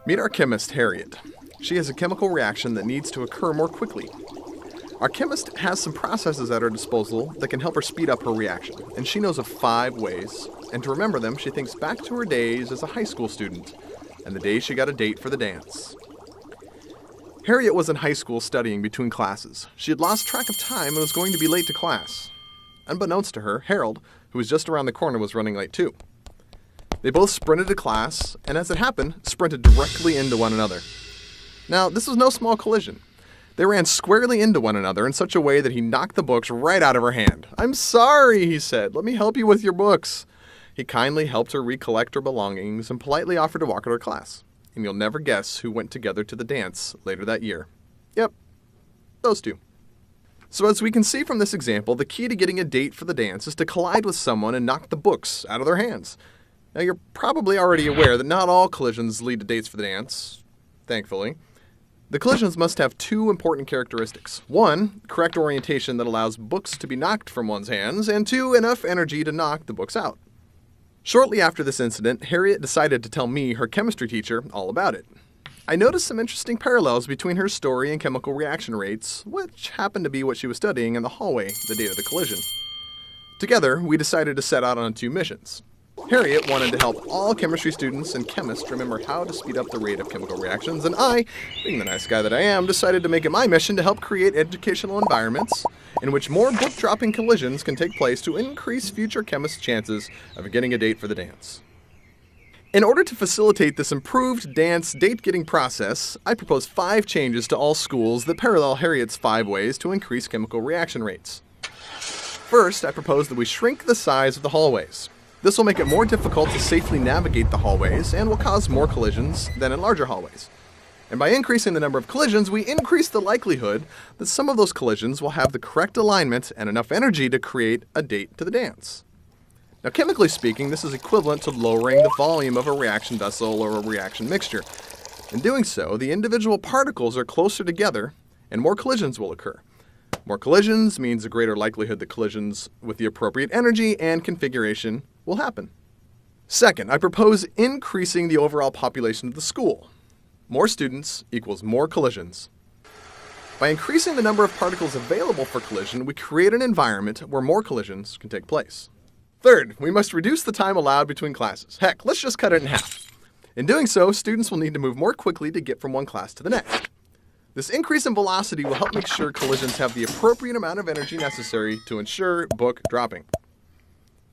Meet our chemist, Harriet. She has a chemical reaction that needs to occur more quickly. Our chemist has some processes at her disposal that can help her speed up her reaction, and she knows of 5 ways. And to remember them, she thinks back to her days as a high school student, and the day she got a date for the dance. Harriet was in high school studying between classes. She had lost track of time and was going to be late to class. Unbeknownst to her, Harold, who was just around the corner, was running late too. They both sprinted to class, and as it happened, sprinted directly into one another. Now, this was no small collision. They ran squarely into one another in such a way that he knocked the books right out of her hand. "I'm sorry," he said. "Let me help you with your books." He kindly helped her recollect her belongings and politely offered to walk her to class. And you'll never guess who went together to the dance later that year. Yep, those two. So as we can see from this example, the key to getting a date for the dance is to collide with someone and knock the books out of their hands. Now, you're probably already aware that not all collisions lead to dates for the dance, thankfully. The collisions must have 2 important characteristics. 1, correct orientation that allows books to be knocked from one's hands, and 2, enough energy to knock the books out. Shortly after this incident, Harriet decided to tell me, her chemistry teacher, all about it. I noticed some interesting parallels between her story and chemical reaction rates, which happened to be what she was studying in the hallway the day of the collision. Together, we decided to set out on 2 missions. Harriet wanted to help all chemistry students and chemists remember how to speed up the rate of chemical reactions, and I, being the nice guy that I am, decided to make it my mission to help create educational environments in which more book-dropping collisions can take place to increase future chemists' chances of getting a date for the dance. In order to facilitate this improved dance date-getting process, I propose 5 changes to all schools that parallel Harriet's 5 ways to increase chemical reaction rates. First, I propose that we shrink the size of the hallways. This will make it more difficult to safely navigate the hallways and will cause more collisions than in larger hallways. And by increasing the number of collisions, we increase the likelihood that some of those collisions will have the correct alignment and enough energy to create a date to the dance. Now, chemically speaking, this is equivalent to lowering the volume of a reaction vessel or a reaction mixture. In doing so, the individual particles are closer together and more collisions will occur. More collisions means a greater likelihood that collisions with the appropriate energy and configuration will happen. Second, I propose increasing the overall population of the school. More students equals more collisions. By increasing the number of particles available for collision, we create an environment where more collisions can take place. Third, we must reduce the time allowed between classes. Heck, let's just cut it in half. In doing so, students will need to move more quickly to get from one class to the next. This increase in velocity will help make sure collisions have the appropriate amount of energy necessary to ensure book dropping.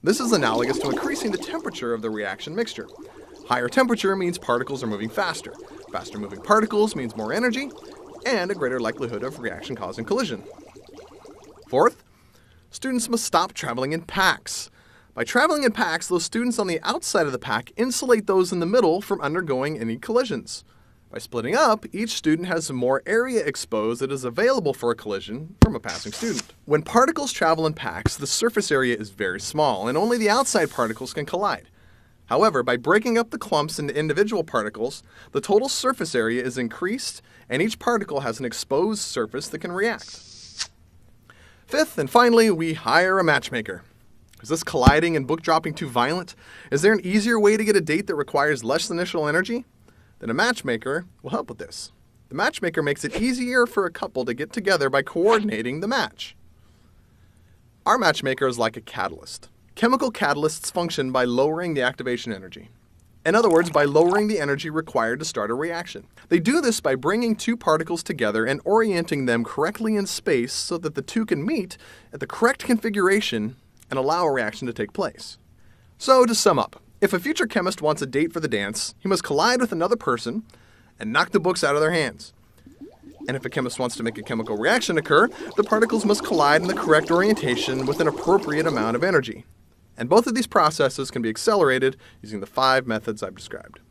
This is analogous to increasing the temperature of the reaction mixture. Higher temperature means particles are moving faster. Faster moving particles means more energy and a greater likelihood of reaction causing collision. Fourth, students must stop traveling in packs. By traveling in packs, those students on the outside of the pack insulate those in the middle from undergoing any collisions. By splitting up, each student has more area exposed that is available for a collision from a passing student. When particles travel in packs, the surface area is very small, and only the outside particles can collide. However, by breaking up the clumps into individual particles, the total surface area is increased, and each particle has an exposed surface that can react. Fifth, and finally, we hire a matchmaker. Is this colliding and book dropping too violent? Is there an easier way to get a date that requires less initial energy? Then a matchmaker will help with this. The matchmaker makes it easier for a couple to get together by coordinating the match. Our matchmaker is like a catalyst. Chemical catalysts function by lowering the activation energy. In other words, by lowering the energy required to start a reaction. They do this by bringing 2 particles together and orienting them correctly in space so that the 2 can meet at the correct configuration and allow a reaction to take place. So to sum up, if a future chemist wants a date for the dance, he must collide with another person and knock the books out of their hands. And if a chemist wants to make a chemical reaction occur, the particles must collide in the correct orientation with an appropriate amount of energy. And both of these processes can be accelerated using the 5 methods I've described.